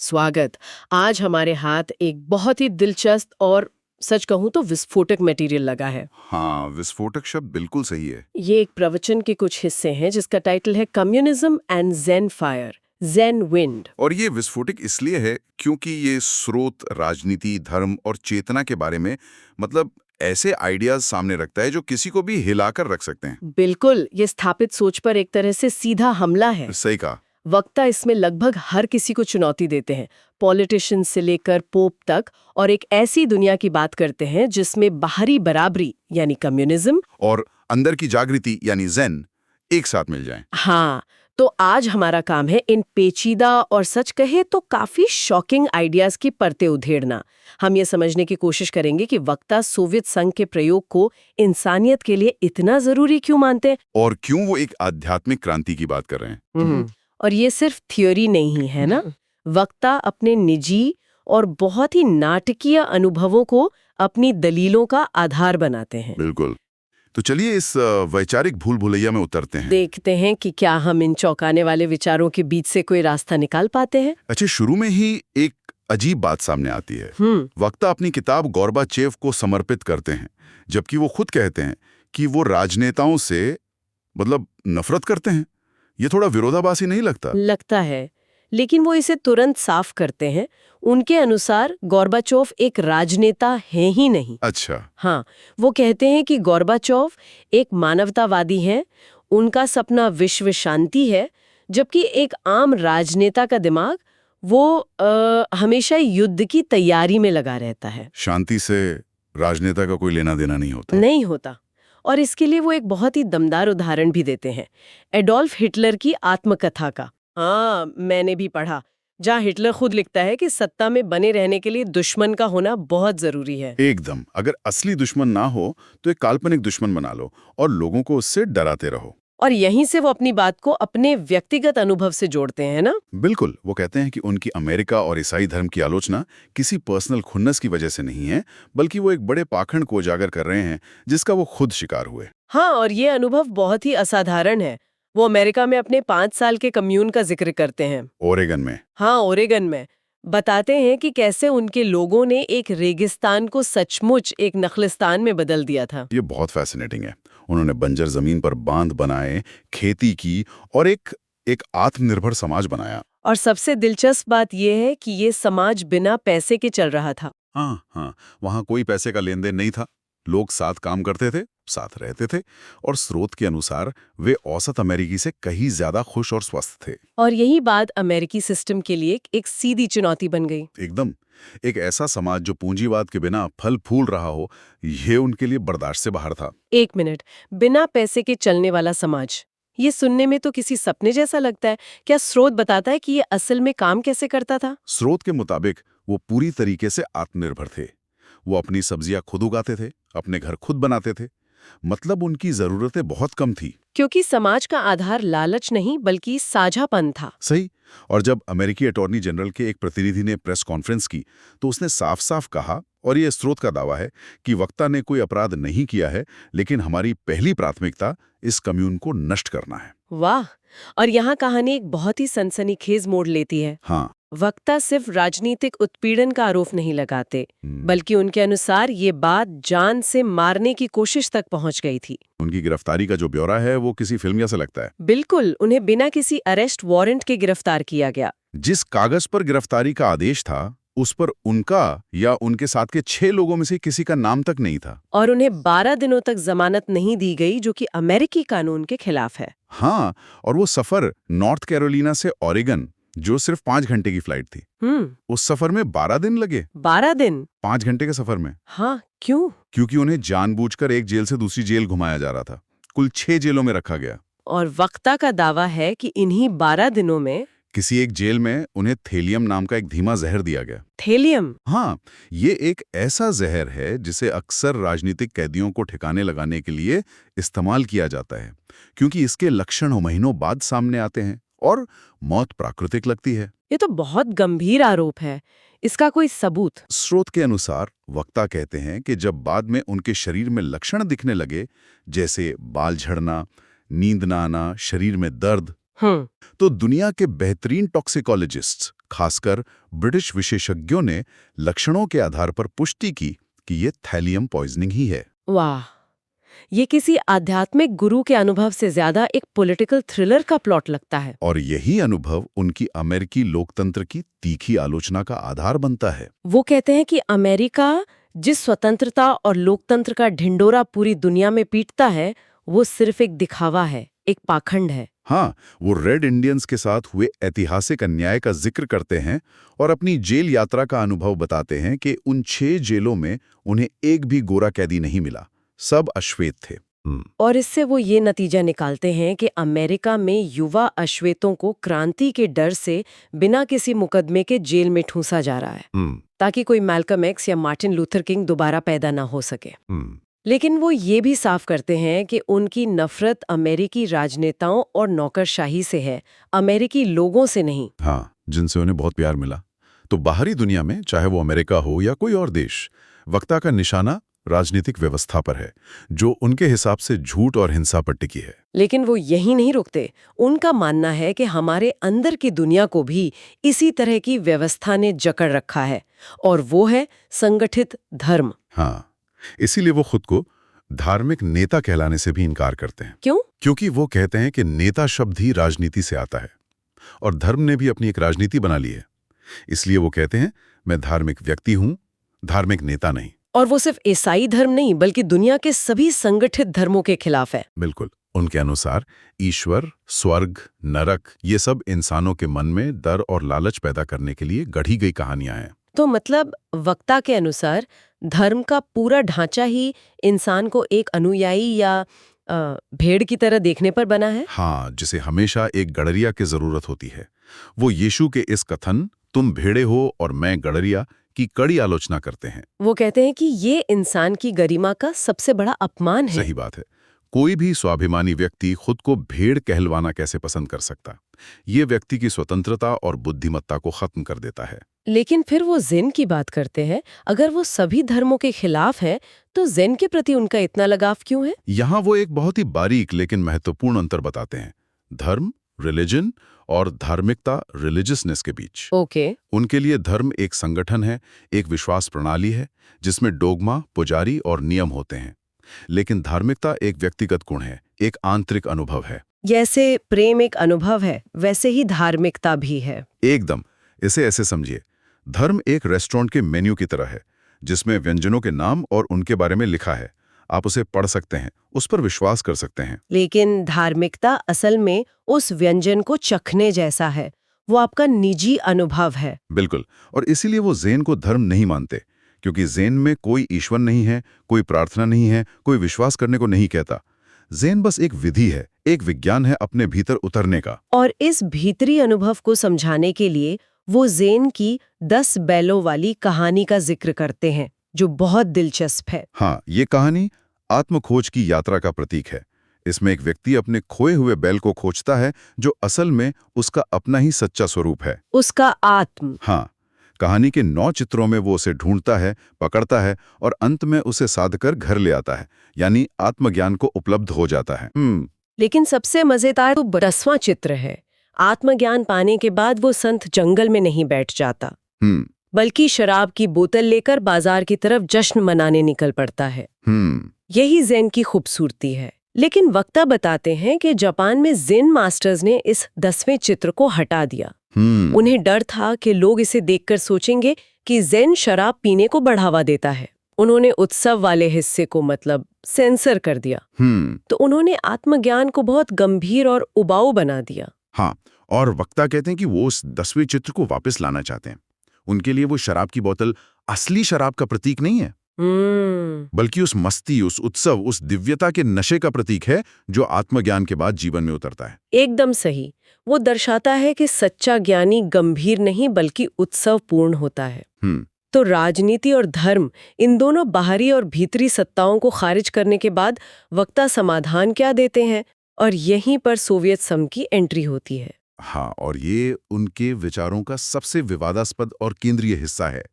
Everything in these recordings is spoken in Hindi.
स्वागत। आज हमारे हाथ एक बहुत ही दिलचस्प और सच कहूं तो विस्फोटक मटेरियल लगा है। हाँ, विस्फोटक शब्द बिल्कुल सही है। ये एक प्रवचन के कुछ हिस्से हैं जिसका टाइटल है communism and zen fire, zen wind. और ये विस्फोटक इसलिए है क्योंकि ये स्रोत, राजनीति, धर्म और चेतना के बारे में मतलब ऐसे आइडियाज सामने रखता है जो किसी को भी हिलाकर रख सकते हैं। बिल्कुल, ये स्थापित सोच पर एक तरह से सीधा हमला है। सही कहा। वक्ता इसमें लगभग हर किसी को चुनौती देते हैं, पॉलिटिशियन से लेकर पोप तक, और एक ऐसी दुनिया की बात करते हैं जिसमें बाहरी बराबरी यानी कम्युनिज्म और अंदर की जागृति यानी ज़ेन एक साथ मिल जाएं। हाँ, तो आज हमारा काम है इन पेचीदा और सच कहे तो काफी शॉकिंग आइडियाज की परतें उधेड़ना। हम ये समझने की कोशिश करेंगे कि वक्ता सोवियत संघ के प्रयोग को इंसानियत के लिए इतना जरूरी क्यों मानते हैं। और क्यों वो एक आध्यात्मिक क्रांति की बात कर रहे हैं। और ये सिर्फ थ्योरी नहीं है ना, वक्ता अपने निजी और बहुत ही नाटकीय अनुभवों को अपनी दलीलों का आधार बनाते हैं। बिल्कुल। तो चलिए इस वैचारिक भूल भुलैया में उतरते हैं। देखते हैं कि क्या हम इन चौंकाने वाले विचारों के बीच से कोई रास्ता निकाल पाते हैं। अच्छा, शुरू में ही एक अजीब बात सामने आती है। वक्ता अपनी किताब गोर्बाचेव को समर्पित करते हैं, जबकि वो खुद कहते हैं कि वो राजनेताओं से मतलब नफरत करते हैं। ये थोड़ा विरोधाभासी नहीं लगता? लगता है, लेकिन वो इसे तुरंत साफ करते हैं। उनके अनुसार गोर्बाचोव एक राजनेता है ही नहीं। अच्छा। हाँ, वो कहते हैं कि गोर्बाचोव एक मानवतावादी हैं, उनका सपना विश्व शांति है, जबकि एक आम राजनेता का दिमाग वो हमेशा युद्ध की तैयारी में लगा रहता है। शांति से राजनेता का कोई लेना देना नहीं होता। नहीं होता। और इसके लिए वो एक बहुत ही दमदार उदाहरण भी देते हैं, एडोल्फ हिटलर की आत्मकथा का। हाँ, मैंने भी पढ़ा, जहाँ हिटलर खुद लिखता है कि सत्ता में बने रहने के लिए दुश्मन का होना बहुत जरूरी है। एकदम। अगर असली दुश्मन ना हो तो एक काल्पनिक दुश्मन बना लो और लोगों को उससे डराते रहो। और यहीं से वो अपनी बात को अपने व्यक्तिगत अनुभव से जोड़ते हैं ना। बिल्कुल। वो कहते हैं कि उनकी अमेरिका और ईसाई धर्म की आलोचना किसी पर्सनल खुन्नस की वजह से नहीं है, बल्कि वो एक बड़े पाखंड को उजागर कर रहे हैं जिसका वो खुद शिकार हुए। हाँ, और ये अनुभव बहुत ही असाधारण है। वो अमेरिका में अपने 5 साल के कम्यून का जिक्र करते हैं। ओरेगन में। हाँ, ओरेगन में। बताते हैं कि कैसे उनके लोगों ने एक रेगिस्तान को सचमुच एक नखलिस्तान में बदल दिया था। ये बहुत फैसिनेटिंग है। उन्होंने बंजर जमीन पर बांध बनाए, खेती की और एक आत्मनिर्भर समाज बनाया। और सबसे दिलचस्प बात यह है कि ये समाज बिना पैसे के चल रहा था। हाँ, वहाँ कोई पैसे का लेन देन नहीं था। लोग साथ काम करते थे, साथ रहते थे, और स्रोत के अनुसार वे औसत अमेरिकी से कहीं ज्यादा खुश और स्वस्थ थे। और यही बात अमेरिकी सिस्टम के लिए एक सीधी चुनौती बन गई। एकदम। एक ऐसा समाज जो पूंजीवाद के बिना फल फूल रहा हो, ये उनके लिए बर्दाश्त से बाहर था। एक मिनट, बिना पैसे के चलने वाला समाज, ये सुनने में तो किसी सपने जैसा लगता है। क्या स्रोत बताता है कि ये असल में काम कैसे करता था? स्रोत के मुताबिक वो पूरी तरीके से आत्मनिर्भर थे। वो अपनी सब्जियां खुद उगाते थे, अपने घर खुद बनाते थे। मतलब उनकी जरूरतें बहुत कम थी। क्योंकि समाज का आधार लालच नहीं बल्कि साझापन था। सही। और जब अमेरिकी अटॉर्नी जनरल के एक प्रतिनिधि ने प्रेस कॉन्फ्रेंस की तो उसने साफ साफ कहा, और ये स्रोत का दावा है, कि वक्ता ने कोई अपराध नहीं किया है, लेकिन हमारी पहली प्राथमिकता इस कम्यून को नष्ट करना है। वाह! और यहाँ कहानी एक बहुत ही सनसनीखेज मोड़ लेती है। हाँ। वक्ता सिर्फ राजनीतिक उत्पीड़न का आरोप नहीं लगाते, बल्कि उनके अनुसार ये बात जान से मारने की कोशिश तक पहुंच गई थी। उनकी गिरफ्तारी का जो ब्यौरा है वो किसी फिल्म जैसा लगता है। बिल्कुल, उन्हें बिना किसी अरेस्ट वारंट के गिरफ्तार किया गया। जिस कागज पर गिरफ्तारी का आदेश था, उस पर उनका या उनके साथ के 6 लोगों में से किसी का नाम तक नहीं था। और उन्हें 12 दिनों तक जमानत नहीं दी गई, जो कि अमेरिकी कानून के खिलाफ है। हाँ, और वो सफर नॉर्थ कैरोलिना से ओरेगन, जो सिर्फ 5 घंटे की फ्लाइट थी, उस सफर में 12 दिन लगे। 12 दिन? 5 घंटे के सफर में। हाँ, क्यों? क्योंकि उन्हें जानबूझकर एक जेल से दूसरी जेल घुमाया जा रहा था। कुल 6 जेलों में रखा गया। और वक्ता का दावा है कि इन्हीं 12 दिनों में किसी एक जेल में उन्हें थेलियम नाम का एक धीमा जहर दिया गया। थेलियम? हाँ, ये एक ऐसा जहर है जिसे अक्सर राजनीतिक कैदियों को ठिकाने लगाने के लिए इस्तेमाल किया जाता है, क्योंकि इसके लक्षण महीनों बाद सामने आते हैं और मौत प्राकृतिक लगती है। ये तो बहुत गंभीर आरोप है। इसका कोई सबूत? स्रोत के अनुसार वक्ता कहते हैं कि जब बाद में उनके शरीर में लक्षण दिखने लगे, जैसे बाल झड़ना, नींद न आना, शरीर में दर्द, तो दुनिया के बेहतरीन टॉक्सिकोलॉजिस्ट्स, खासकर ब्रिटिश विशेषज्ञों ने लक्षणों के आधार पर पुष्टि की कि ये थैलियम पॉइजनिंग ही है। वाह, ये किसी आध्यात्मिक गुरु के अनुभव से ज्यादा एक पॉलिटिकल थ्रिलर का प्लॉट लगता है। और यही अनुभव उनकी अमेरिकी लोकतंत्र की तीखी आलोचना का आधार बनता है। वो कहते हैं कि अमेरिका जिस स्वतंत्रता और लोकतंत्र का ढिंडोरा पूरी दुनिया में पीटता है, वो सिर्फ एक दिखावा है, एक पाखंड है। हाँ, वो रेड इंडियंस के साथ हुए ऐतिहासिक अन्याय का जिक्र करते हैं और अपनी जेल यात्रा का अनुभव बताते हैं कि उन 6 जेलों में उन्हें एक भी गोरा कैदी नहीं मिला, सब अश्वेत थे। और इससे वो ये नतीजा निकालते हैं कि अमेरिका में युवा अश्वेतों को क्रांति के डर से बिना किसी मुकदमे के जेल में ठूंसा जा रहा है, ताकि कोई मैल्कम एक्स या मार्टिन लूथर किंग दोबारा पैदा ना हो सके। लेकिन वो ये भी साफ करते हैं कि उनकी नफरत अमेरिकी राजनेताओं और नौकरशाही से है, अमेरिकी लोगों से नहीं। हाँ, जिनसे उन्हें बहुत प्यार मिला। तो बाहरी दुनिया में, चाहे वो अमेरिका हो या कोई और देश, वक्ता का निशाना राजनीतिक व्यवस्था पर है, जो उनके हिसाब से झूठ और हिंसा पर टिकी है। लेकिन वो यही नहीं रुकते। उनका मानना है कि हमारे अंदर की दुनिया को भी इसी तरह की व्यवस्था ने जकड़ रखा है, और वो है संगठित धर्म। हाँ, इसीलिए वो खुद को धार्मिक नेता कहलाने से भी इनकार करते हैं। क्यों? क्योंकि वो कहते हैं कि नेता शब्द ही राजनीति से आता है, और धर्म ने भी अपनी एक राजनीति बना ली है। इसलिए वो कहते हैं, मैं धार्मिक व्यक्ति हूं, धार्मिक नेता नहीं। और वो सिर्फ ईसाई धर्म नहीं, बल्कि दुनिया के सभी संगठित धर्मों के खिलाफ है। बिल्कुल। उनके अनुसार ईश्वर, स्वर्ग, नरक, ये सब इंसानों के मन में डर और लालच पैदा करने के लिए गढ़ी गई कहानियां हैं। तो मतलब वक्ता के अनुसार धर्म का पूरा ढांचा ही इंसान को एक अनुयायी या भेड़ की तरह देखने पर बना है। हाँ, जिसे हमेशा एक गड़रिया की जरूरत होती है। वो यीशु के इस कथन, तुम भेड़े हो और मैं गड़रिया, की कड़ी आलोचना करते हैं। वो कहते हैं कि ये इंसान की गरिमा का सबसे बड़ा अपमान है। सही बात है। कोई भी स्वाभिमानी व्यक्ति खुद को भेड़ कहलवाना कैसे पसंद कर सकता? ये व्यक्ति की स्वतंत्रता और बुद्धिमत्ता को खत्म कर देता है। लेकिन फिर वो ज़ेन की बात करते हैं। अगर वो सभी धर्मों के खिलाफ है, तो ज़ेन के प्रति उनका इतना लगाव क्यों है? यहाँ वो एक बहुत ही बारीक लेकिन महत्वपूर्ण अंतर बताते हैं, धर्म, रिलीजन और धार्मिकता, रिलीजियसनेस के बीच। ओके। उनके लिए धर्म एक संगठन है, एक विश्वास प्रणाली है, जिसमें डोगमा, पुजारी और नियम होते हैं। लेकिन धार्मिकता एक व्यक्तिगत गुण है, एक आंतरिक अनुभव है। जैसे प्रेम एक अनुभव है, वैसे ही धार्मिकता भी है। एकदम। इसे ऐसे समझिए, धर्म एक रेस्टोरेंट के मेन्यू की तरह है, जिसमें व्यंजनों के नाम और उनके बारे में लिखा है। आप उसे पढ़ सकते हैं, उस पर विश्वास कर सकते हैं। लेकिन धार्मिकता असल में उस व्यंजन को चखने जैसा है। वो आपका निजी अनुभव है। बिल्कुल। और इसीलिए वो ज़ेन को धर्म नहीं मानते, क्योंकि ज़ेन में कोई ईश्वर नहीं है, कोई प्रार्थना नहीं है, कोई विश्वास करने को नहीं कहता। ज़ेन बस एक विधि है, एक विज्ञान है अपने भीतर उतरने का। और इस भीतरी अनुभव को समझाने के लिए वो ज़ेन की 10 बैलों वाली कहानी का जिक्र करते हैं, जो बहुत दिलचस्प है। हाँ, ये कहानी आत्मखोज की यात्रा का प्रतीक है। इसमें एक व्यक्ति अपने खोए हुए बैल को खोजता है, जो असल में उसका अपना ही सच्चा स्वरूप है, उसका आत्म। हाँ, कहानी के 9 चित्रों में वो उसे ढूंढता है, पकड़ता है और अंत में उसे साधकर घर ले आता है, यानी आत्मज्ञान को उपलब्ध हो जाता है। लेकिन सबसे मजेदार तो 10वां चित्र है। आत्मज्ञान पाने के बाद वो संत जंगल में नहीं बैठ जाता, बल्कि शराब की बोतल लेकर बाजार की तरफ जश्न मनाने निकल पड़ता है। यही ज़ेन की खूबसूरती है। लेकिन वक्ता बताते हैं कि जापान में ज़ेन मास्टर्स ने इस 10वें चित्र को हटा दिया। उन्हें डर था कि लोग इसे देखकर सोचेंगे कि ज़ेन शराब पीने को बढ़ावा देता है। उन्होंने उत्सव वाले हिस्से को मतलब सेंसर कर दिया। तो उन्होंने आत्मज्ञान को बहुत गंभीर और उबाऊ बना दिया। हाँ, और वक्ता कहते हैं कि वो उस 10वें चित्र को वापस लाना चाहते हैं। उनके लिए वो शराब की बोतल असली शराब का प्रतीक नहीं है, बल्कि उस मस्ती, उस उत्सव, उस दिव्यता के नशे का प्रतीक है, जो आत्मज्ञान के बाद जीवन में उतरता है। एकदम सही। वो दर्शाता है कि सच्चा ज्ञानी गंभीर नहीं बल्कि उत्सवपूर्ण होता है। तो राजनीति और धर्म, इन दोनों बाहरी और भीतरी सत्ताओं को खारिज करने के बाद वक्ता समाधान क्या देते हैं, और यहीं पर सोवियत संघ की एंट्री होती है। हाँ, और ये उनके विचारों का सबसे विवादास्पद और केंद्रीय हिस्सा है।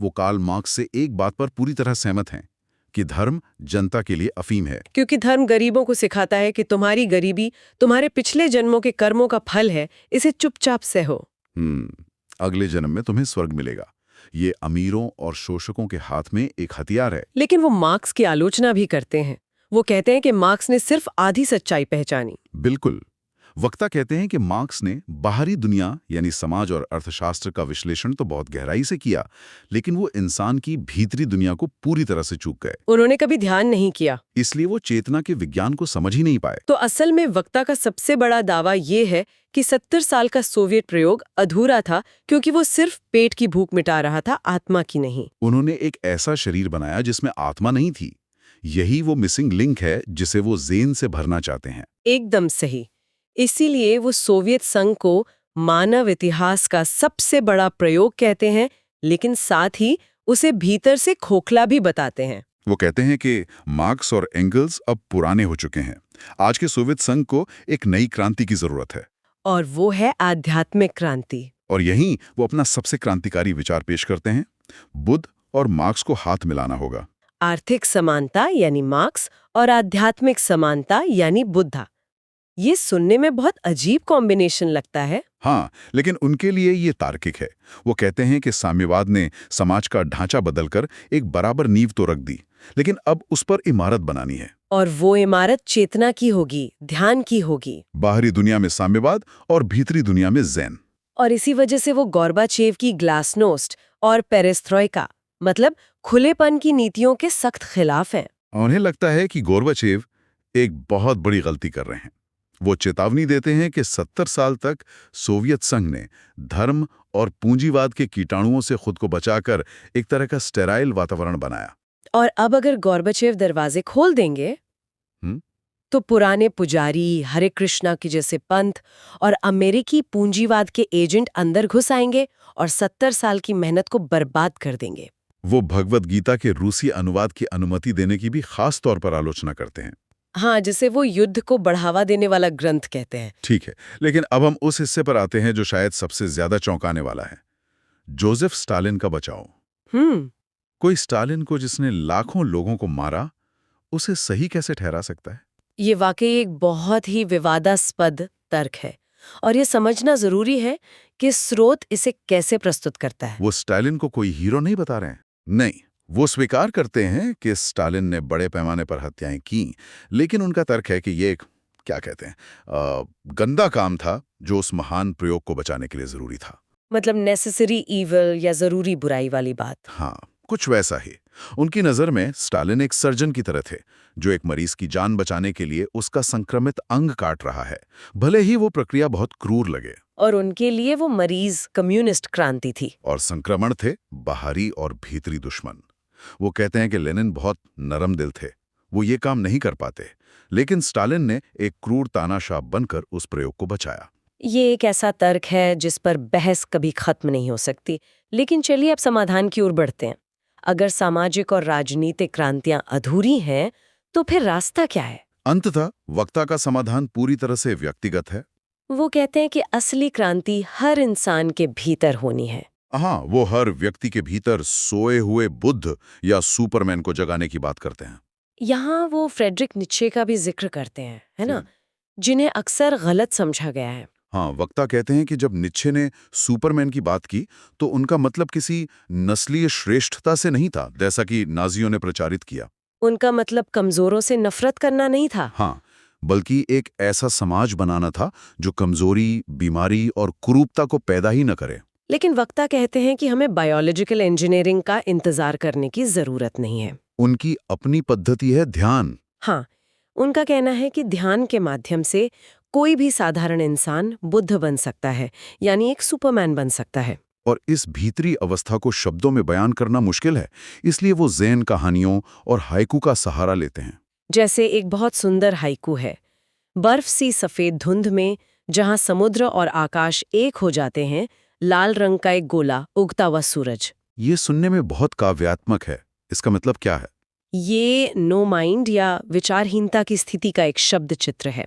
वो कार्ल मार्क्स से एक बात पर पूरी तरह सहमत हैं, कि धर्म जनता के लिए अफीम है। क्योंकि धर्म गरीबों को सिखाता है कि तुम्हारी गरीबी तुम्हारे पिछले जन्मों के कर्मों का फल है, इसे चुपचाप सहो। अगले जन्म में तुम्हें स्वर्ग मिलेगा। ये अमीरों और शोषकों के हाथ में एक हथियार है। लेकिन वो मार्क्स की आलोचना भी करते हैं। वो कहते हैं कि मार्क्स ने सिर्फ आधी सच्चाई पहचानी। बिल्कुल। वक्ता कहते हैं कि मार्क्स ने बाहरी दुनिया यानी समाज और अर्थशास्त्र का विश्लेषण तो बहुत गहराई से किया, लेकिन वो इंसान की भीतरी दुनिया को पूरी तरह से चूक गए। उन्होंने कभी ध्यान नहीं किया, इसलिए वो चेतना के विज्ञान को समझ ही नहीं पाए। तो असल में वक्ता का सबसे बड़ा दावा ये है कि 70 साल का सोवियत प्रयोग अधूरा था, क्योंकि वो सिर्फ पेट की भूख मिटा रहा था, आत्मा की नहीं। उन्होंने एक ऐसा शरीर बनाया जिसमें आत्मा नहीं थी। यही वो मिसिंग लिंक है जिसे वो ज़ेन से भरना चाहते हैं। एकदम सही। इसीलिए वो सोवियत संघ को मानव इतिहास का सबसे बड़ा प्रयोग कहते हैं, लेकिन साथ ही उसे भीतर से खोखला भी बताते हैं। वो कहते हैं कि मार्क्स और एंगल्स अब पुराने हो चुके हैं। आज के सोवियत संघ को एक नई क्रांति की जरूरत है, और वो है आध्यात्मिक क्रांति। और यहीं वो अपना सबसे क्रांतिकारी विचार पेश करते हैं। बुद्ध और मार्क्स को हाथ मिलाना होगा। आर्थिक समानता यानी मार्क्स और आध्यात्मिक समानता यानी बुद्धा। ये सुनने में बहुत अजीब कॉम्बिनेशन लगता है। हाँ, लेकिन उनके लिए ये तार्किक है। वो कहते हैं कि साम्यवाद ने समाज का ढांचा बदलकर एक बराबर नींव तो रख दी, लेकिन अब उस पर इमारत बनानी है। और वो इमारत चेतना की होगी, ध्यान की होगी। बाहरी दुनिया में साम्यवाद और भीतरी दुनिया में ज़ेन। और इसी वजह से वो गोर्बाचेव की ग्लासनोस्ट और पेरेस्ट्रोइका, मतलब खुलेपन की नीतियों के सख्त खिलाफ हैं। उन्हें लगता है कि गोर्बाचेव एक बहुत बड़ी गलती कर रहे हैं। वो चेतावनी देते हैं कि 70 साल तक सोवियत संघ ने धर्म और पूंजीवाद के कीटाणुओं से खुद को बचाकर एक तरह का स्टेराइल वातावरण बनाया। और अब अगर गोर्बाचेव दरवाजे खोल देंगे तो पुराने पुजारी, हरे कृष्णा की जैसे पंथ और अमेरिकी पूंजीवाद के एजेंट अंदर घुस आएंगे और 70 साल की मेहनत को बर्बाद कर देंगे। वो भगवद गीता के रूसी अनुवाद की अनुमति देने की भी खास तौर पर आलोचना करते हैं। हाँ, जिसे वो युद्ध को बढ़ावा देने वाला ग्रंथ कहते हैं। ठीक है, लेकिन अब हम उस हिस्से पर आते हैं जो शायद सबसे ज्यादा चौंकाने वाला है। जोसेफ स्टालिन का बचाव। कोई स्टालिन को जिसने लाखों लोगों को मारा, उसे सही कैसे ठहरा सकता है? ये वाकई एक बहुत ही विवादास्पद तर्क है, और ये समझना जरूरी है कि स्रोत इसे कैसे प्रस्तुत करता है। वो स्टालिन को कोई हीरो नहीं बता रहे हैं। नहीं, वो स्वीकार करते हैं कि स्टालिन ने बड़े पैमाने पर हत्याएं की, लेकिन उनका तर्क है कि ये एक क्या कहते हैं गंदा काम था जो उस महान प्रयोग को बचाने के लिए जरूरी था। मतलब नेसेसरी ईविल या जरूरी बुराई वाली बात। हाँ, कुछ वैसा ही। उनकी नजर में स्टालिन एक सर्जन की तरह थे जो एक मरीज की जान बचाने के लिए उसका संक्रमित अंग काट रहा है, भले ही वो प्रक्रिया बहुत क्रूर लगे। और उनके लिए वो मरीज कम्युनिस्ट क्रांति थी, और संक्रमण थे बाहरी और भीतरी दुश्मन। वो कहते हैं कि लेनिन बहुत नरम दिल थे, वो ये काम नहीं कर पाते, लेकिन स्टालिन ने एक क्रूर तानाशाह बनकर उस प्रयोग को बचाया। ये एक ऐसा तर्क है जिस पर बहस कभी खत्म नहीं हो सकती। लेकिन चलिए अब समाधान की ओर बढ़ते हैं। अगर सामाजिक और राजनीतिक क्रांतियां अधूरी हैं, तो फिर रास्ता क्या है? अंततः वक्ता का समाधान पूरी तरह से व्यक्तिगत है। वो कहते हैं कि असली क्रांति हर इंसान के भीतर होनी है। हाँ, वो हर व्यक्ति के भीतर सोए हुए बुद्ध या सुपरमैन को जगाने की बात करते हैं। यहाँ वो फ्रेडरिक नीत्शे का भी जिक्र करते हैं, है ना, जिन्हें अक्सर गलत समझा गया है। हाँ, वक्ता कहते हैं कि जब नीत्शे ने सुपरमैन की बात की तो उनका मतलब किसी नस्लीय श्रेष्ठता से नहीं था, जैसा कि नाजियों ने प्रचारित किया। उनका मतलब कमजोरों से नफरत करना नहीं था। हाँ, बल्कि एक ऐसा समाज बनाना था जो कमजोरी, बीमारी और कुरूपता को पैदा ही न करे। लेकिन वक्ता कहते हैं कि हमें बायोलॉजिकल इंजीनियरिंग का इंतजार करने की जरूरत नहीं है। उनकी अपनी पद्धति है ध्यान। हाँ, उनका कहना है कि ध्यान के माध्यम से कोई भी साधारण इंसान बुद्ध बन सकता है, यानी एक सुपरमैन बन सकता है। और इस भीतरी अवस्था को शब्दों में बयान करना मुश्किल है, इसलिए वो ज़ेन कहानियों और हाइकू का सहारा लेते हैं। जैसे एक बहुत सुंदर हाइकू है, बर्फ सी सफेद धुंध में जहां समुद्र और आकाश एक हो जाते हैं, लाल रंग का एक गोला, उगता हुआ सूरज। ये सुनने में बहुत काव्यात्मक है। इसका मतलब क्या है? ये नो माइंड या विचारहीनता की स्थिति का एक शब्द चित्र है।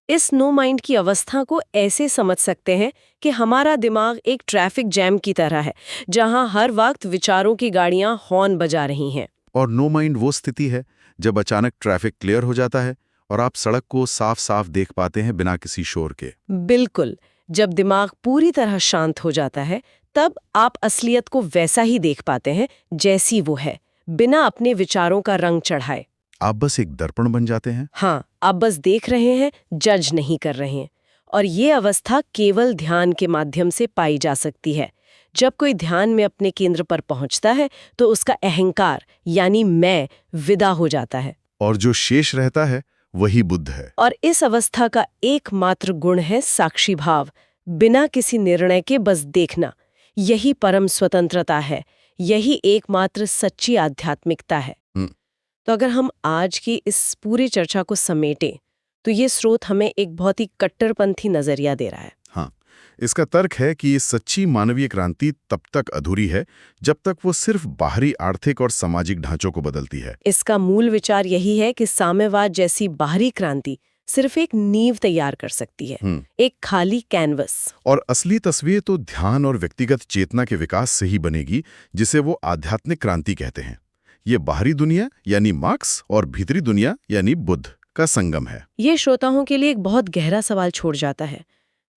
इस नो माइंड की अवस्था को ऐसे समझ सकते हैं कि हमारा दिमाग एक ट्रैफिक जैम की तरह है, जहां हर वक्त विचारों की गाड़ियां हॉर्न बजा रही हैं। और नो माइंड वो स्थिति है जब अचानक ट्रैफिक क्लियर हो जाता है और आप सड़क को साफ साफ देख पाते हैं बिना किसी शोर के। बिल्कुल। जब दिमाग पूरी तरह शांत हो जाता है, तब आप असलियत को वैसा ही देख पाते हैं जैसी वो है, बिना अपने विचारों का रंग चढ़ाए। आप बस एक दर्पण बन जाते हैं। हाँ, आप बस देख रहे हैं, जज नहीं कर रहे हैं। और ये अवस्था केवल ध्यान के माध्यम से पाई जा सकती है। जब कोई ध्यान में अपने केंद्र पर पहुंचता है तो उसका अहंकार यानी मैं विदा हो जाता है। और जो शेष रहता है वही बुद्ध है। और इस अवस्था का एकमात्र गुण है साक्षी भाव, बिना किसी निर्णय के बस देखना। यही परम स्वतंत्रता है, यही एकमात्र सच्ची आध्यात्मिकता है। तो अगर हम आज की इस पूरी चर्चा को समेटें तो ये स्रोत हमें एक बहुत ही कट्टरपंथी नजरिया दे रहा है। हाँ, इसका तर्क है कि ये सच्ची मानवीय क्रांति तब तक अधूरी है जब तक वो सिर्फ बाहरी आर्थिक और सामाजिक ढांचों को बदलती है। इसका मूल विचार यही है कि साम्यवाद जैसी बाहरी क्रांति सिर्फ एक नींव तैयार कर सकती है, एक खाली कैनवस। और असली तस्वीर तो ध्यान और व्यक्तिगत चेतना के विकास से ही बनेगी, जिसे वो आध्यात्मिक क्रांति कहते हैं। ये बाहरी दुनिया यानी मार्क्स और भीतरी दुनिया यानी बुद्ध का संगम है। ये श्रोताओं के लिए एक बहुत गहरा सवाल छोड़ जाता है।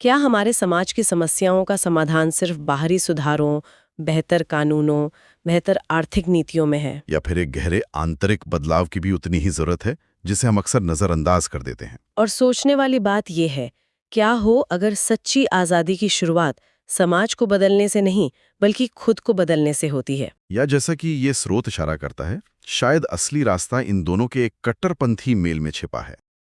क्या हमारे समाज की समस्याओं का समाधान सिर्फ बाहरी सुधारों, बेहतर कानूनों, बेहतर आर्थिक नीतियों में है, या फिर एक गहरे आंतरिक बदलाव की भी उतनी ही जरूरत है जिसे हम अक्सर नजरअंदाज कर देते हैं? और सोचने वाली बात यह है, क्या हो अगर सच्ची आज़ादी की शुरुआत समाज को बदलने से नहीं बल्कि खुद को बदलने से होती है? या जैसा कि ये स्रोत इशारा करता है, शायद असली रास्ता इन दोनों के एक कट्टरपंथी मेल में छिपा है।